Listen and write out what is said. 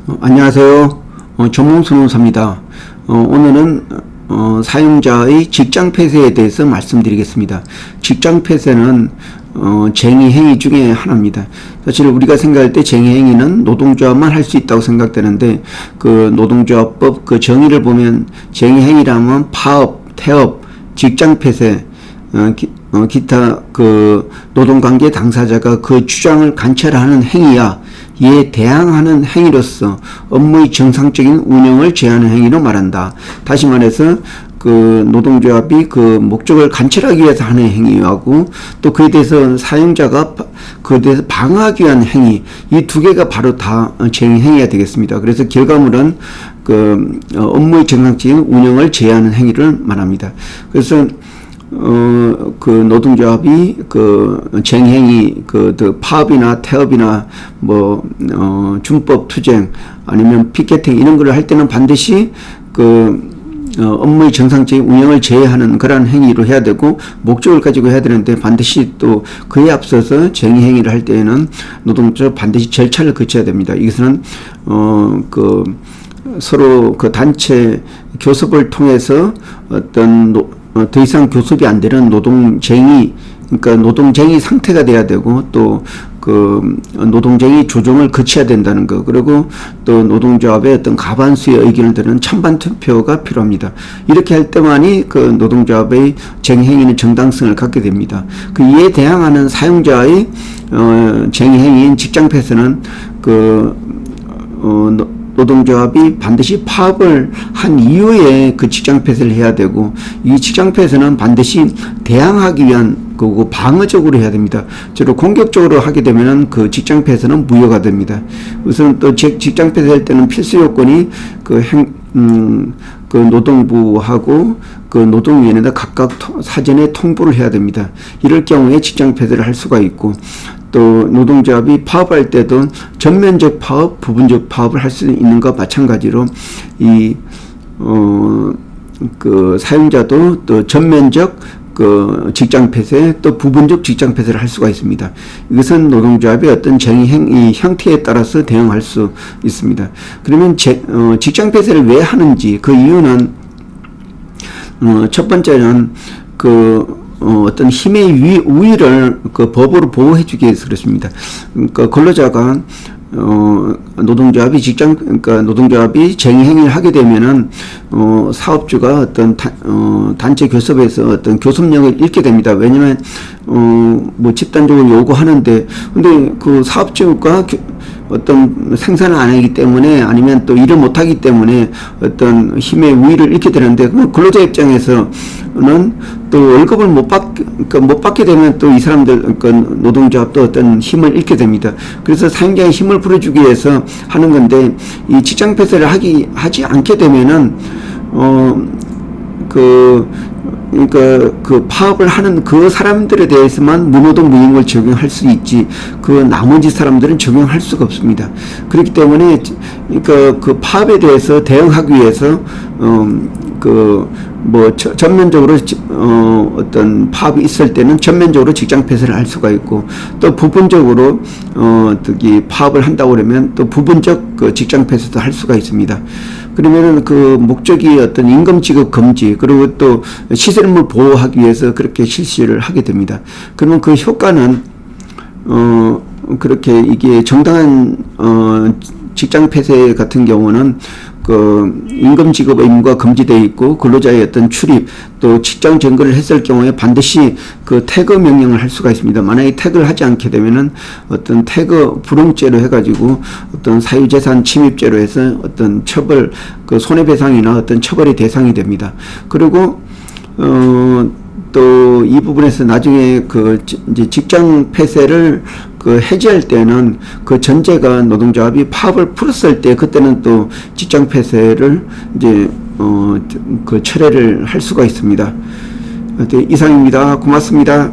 안녕하세요. 전문선호사입니다. 오늘은 사용자의 직장 폐쇄에 대해서 말씀드리겠습니다. 직장 폐쇄는 쟁의 행위 중에 하나입니다. 사실 우리가 생각할 때 쟁의 행위는 노동조합만 할 수 있다고 생각되는데, 그 노동조합법 그 정의를 보면 쟁의 행위라면 파업, 태업, 직장 폐쇄, 기타 그 노동관계 당사자가 그 주장을 관철하는 행위야 이에 대항하는 행위로서 업무의 정상적인 운영을 제한하는 행위로 말한다. 다시 말해서 그 노동조합이 그 목적을 관철하기 위해서 하는 행위하고 또 그에 대해서 사용자가 그에 대해서 방어하기 위한 행위, 이 두 개가 바로 다 쟁의 행위가 되겠습니다. 그래서 결과물은 그 업무의 정상적인 운영을 제한하는 행위를 말합니다. 그래서 그 노동조합이 그 쟁행위, 파업이나 태업이나 준법 투쟁 아니면 피켓팅 이런 걸 할 때는 반드시 업무의 정상적인 운영을 제외하는 그러한 행위로 해야 되고 목적을 가지고 해야 되는데, 반드시 또 그에 앞서서 쟁의 행위를 할 때에는 노동조합 반드시 절차를 거쳐야 됩니다. 이것은 서로 그 단체 교섭을 통해서 더 이상 교섭이 안 되는 노동쟁의, 그러니까 노동쟁의 상태가 돼야 되고, 또 그 노동쟁의 조정을 거쳐야 된다는 거, 그리고 또 노동조합의 어떤 과반수의 의견을 드는 찬반 투표가 필요합니다. 이렇게 할 때만이 그 노동조합의 쟁행위는 정당성을 갖게 됩니다. 그 이에 대항하는 사용자의 쟁행위인 직장 폐쇄는 노동조합이 반드시 파업을 한 이후에 그 직장 폐쇄를 해야 되고, 이 직장 폐쇄는 반드시 대항하기 위한 거고 방어적으로 해야 됩니다. 저로 공격적으로 하게 되면은 그 직장 폐쇄는 무효가 됩니다. 우선 또 직장 폐쇄할 때는 필수 요건이 그 노동부하고 그 노동위원회에다 각각 사전에 통보를 해야 됩니다. 이럴 경우에 직장 폐쇄를 할 수가 있고, 또 노동조합이 파업할 때도 전면적 파업, 부분적 파업을 할 수 있는 것과 마찬가지로 그 사용자도 또 전면적 그 직장 폐쇄, 또 부분적 직장 폐쇄를 할 수가 있습니다. 이것은 노동조합의 어떤 쟁의 형태에 따라서 대응할 수 있습니다. 그러면 직장 폐쇄를 왜 하는지, 그 이유는 첫 번째는 어떤 힘의 우위를 그 법으로 보호해주기 위해서 그렇습니다. 그러니까 근로자가 노동조합이 쟁의 행위를 하게 되면은 사업주가 어떤 단체 교섭에서 어떤 교섭력을 잃게 됩니다. 왜냐면 집단적으로 요구하는데, 근데 그 사업주가 어떤 생산을 안 하기 때문에, 아니면 또 일을 못 하기 때문에 어떤 힘의 우위를 잃게 되는데, 근로자 입장에서는 또 월급을 못 받게 되면 또 이 사람들, 노동조합도 어떤 힘을 잃게 됩니다. 그래서 사용자의 힘을 풀어주기 위해서 하는 건데, 이 직장 폐쇄를 하지 않게 되면은 그 파업을 하는 그 사람들에 대해서만 무노동 무임금을 적용할 수 있지, 그 나머지 사람들은 적용할 수가 없습니다. 그렇기 때문에 그 파업에 대해서 대응하기 위해서 전면적으로 어떤 파업이 있을 때는 전면적으로 직장 폐쇄를 할 수가 있고, 또 부분적으로 파업을 한다고 그러면 또 부분적 그 직장 폐쇄도 할 수가 있습니다. 그러면은 그 목적이 어떤 임금 지급 금지, 그리고 또 시설물 보호하기 위해서 그렇게 실시를 하게 됩니다. 그러면 그 효과는 그렇게 이게 정당한 직장 폐쇄 같은 경우는 그 임금 지급 의무가 금지되어 있고, 근로자의 어떤 출입, 또 직장 정거를 했을 경우에 반드시 그 태거 명령을 할 수가 있습니다. 만약에 태거를 하지 않게 되면은 어떤 태거 불응죄로 해가지고 어떤 사유재산 침입죄로 해서 어떤 처벌, 그 손해배상이나 어떤 처벌의 대상이 됩니다. 그리고 또 이 부분에서 나중에 이제 직장 폐쇄를 해지할 때는 그 전제가 노동조합이 파업을 풀었을 때, 그때는 또 직장 폐쇄를 이제 철회를 할 수가 있습니다. 이상입니다. 고맙습니다.